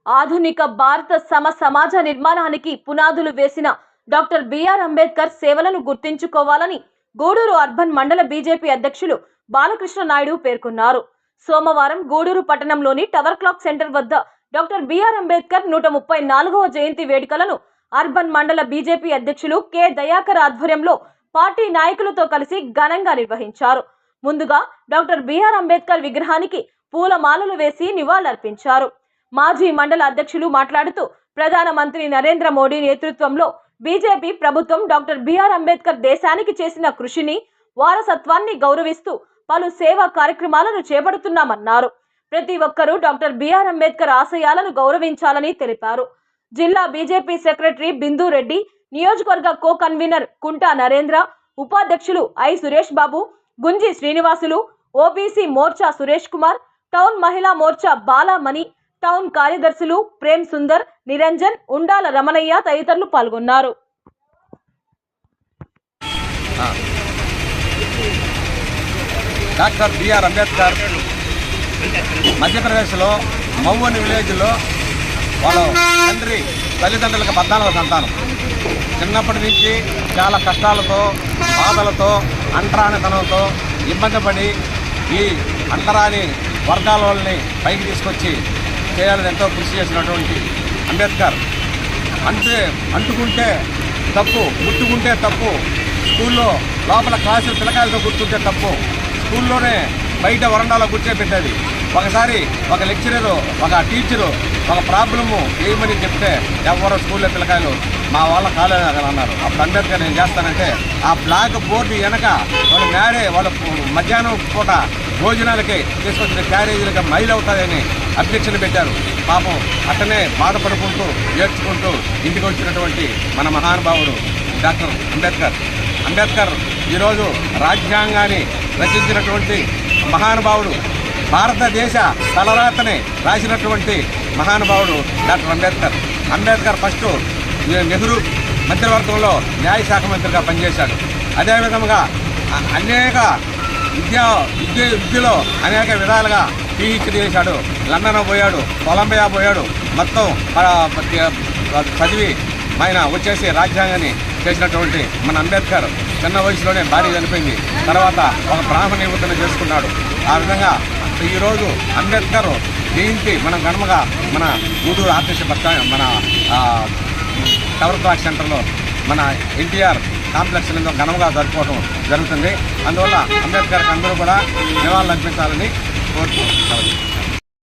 ఆధునిక భారత సమాజ నిర్మాణానికి పునాదులు వేసిన డాక్టర్ బిఆర్ అంబేద్కర్ సేవలను గుర్తించుకోవాలని గూడూరు అర్బన్ మండల బీజేపీ అధ్యక్షులు బాలకృష్ణ నాయుడు పేర్కొన్నారు. సోమవారం గూడూరు పట్టణంలోని టవర్ క్లాక్ సెంటర్ వద్ద డాక్టర్ బిఆర్ అంబేద్కర్ 134వ జయంతి వేడుకలను అర్బన్ మండల బీజేపీ అధ్యక్షులు కె దయాకర్ ఆధ్వర్యంలో పార్టీ నాయకులతో కలిసి ఘనంగా నిర్వహించారు. ముందుగా డాక్టర్ బిఆర్ అంబేద్కర్ విగ్రహానికి పూలమాలలు వేసి నివాళులర్పించారు. మాజీ మండల అధ్యక్షులు మాట్లాడుతూ ప్రధానమంత్రి నరేంద్ర మోడీ నేతృత్వంలో బీజేపీ ప్రభుత్వం డాక్టర్ బిఆర్ అంబేద్కర్ దేశానికి చేసిన కృషిని, వారసత్వాన్ని గౌరవిస్తూ పలు సేవా కార్యక్రమాలను చేపడుతున్నామన్నారు. ప్రతి ఒక్కరూ డాక్టర్ బిఆర్ అంబేద్కర్ ఆశయాలను గౌరవించాలని తెలిపారు. జిల్లా బీజేపీ సెక్రటరీ బిందు రెడ్డి, నియోజకవర్గ కో కన్వీనర్ కుంటా నరేంద్ర, ఉపాధ్యక్షులు I Suresh Babu, Gunji Srinivasulu, OBC Morcha Suresh Kumar, town Mahila Morcha Balamani, town కార్యదర్శులు ప్రేమ్ సుందర్, నిరంజన్, ఉండాల రమణయ్య తదితరులు పాల్గొన్నారు. డాక్టర్ బిఆర్ అంబేద్కర్ మధ్యప్రదేశ్లో మౌవని విలేజ్లో వాళ్ళ తండ్రి తల్లిదండ్రులకు 14వ సంతానం. చిన్నప్పటి నుంచి చాలా కష్టాలతో, బాధలతో, అంటరానితనంతో ఇబ్బంది పడి ఈ అంటరాని వర్గాల వాళ్ళని పైకి తీసుకొచ్చి చేయాలని ఎంతో కృషి చేసినటువంటి అంబేద్కర్ అంటుకుంటే తప్పు, ముట్టుకుంటే తప్పు, స్కూల్లో లోపల క్లాసులు పిల్లకాయలతో కూర్చుంటే తప్పు, స్కూల్లోనే బయట వరండాలో కూర్చోబెట్టేది. ఒకసారి ఒక లెక్చరరు, ఒక టీచరు ఒక ప్రాబ్లము ఏమని చెప్తే ఎవరో స్కూల్లో పిల్లకాయలు మా వాళ్ళ కాలేదని అన్నారు. అప్పుడు అంబేద్కర్ నేను చేస్తానంటే ఆ బ్లాక్ బోర్డు వెనక వాళ్ళు మధ్యాహ్నం పూట భోజనాలకి తీసుకొచ్చిన క్యారేజీలుగా మైలు అవుతాయని అబ్జెక్షన్ పెట్టారు. పాపం అట్టనే బాధపడుకుంటూ ఏడ్చుకుంటూ ఇంటికి వచ్చినటువంటి మన మహానుభావుడు డాక్టర్ అంబేద్కర్ ఈరోజు రాజ్యాంగాన్ని రచించినటువంటి మహానుభావుడు, భారతదేశ తలరాతని రాసినటువంటి మహానుభావుడు డాక్టర్ అంబేద్కర్ ఫస్ట్ నెహ్రూ మంత్రివర్గంలో న్యాయశాఖ మంత్రిగా పనిచేశాడు. అదేవిధంగా అనేక విద్యలో అనేక విధాలుగా PhD చేశాడు. లండన్ పోయాడు, కొలంబియా పోయాడు. మొత్తం చదివి ఆయన వచ్చేసి రాజ్యాంగాన్ని చేసినటువంటి మన అంబేద్కర్ చిన్న వయసులోనే భార్య చనిపోయింది. తర్వాత ఒక బ్రాహ్మణ యువతను చేసుకున్నాడు. ఆ విధంగా ఈరోజు అంబేద్కర్ జయంతి మనం ఘనంగా మన గూడూరు ఆర్టీసీ మన టవర్ క్లాక్ సెంటర్లో మన ఎన్టీఆర్ కాంప్లెక్స్ నుండి ఘనంగా జరుపుకోవడం జరుగుతుంది. అందువల్ల అంబేద్కర్కి అందరూ కూడా నివాళులు అర్పించాలని కోరుతున్నాం.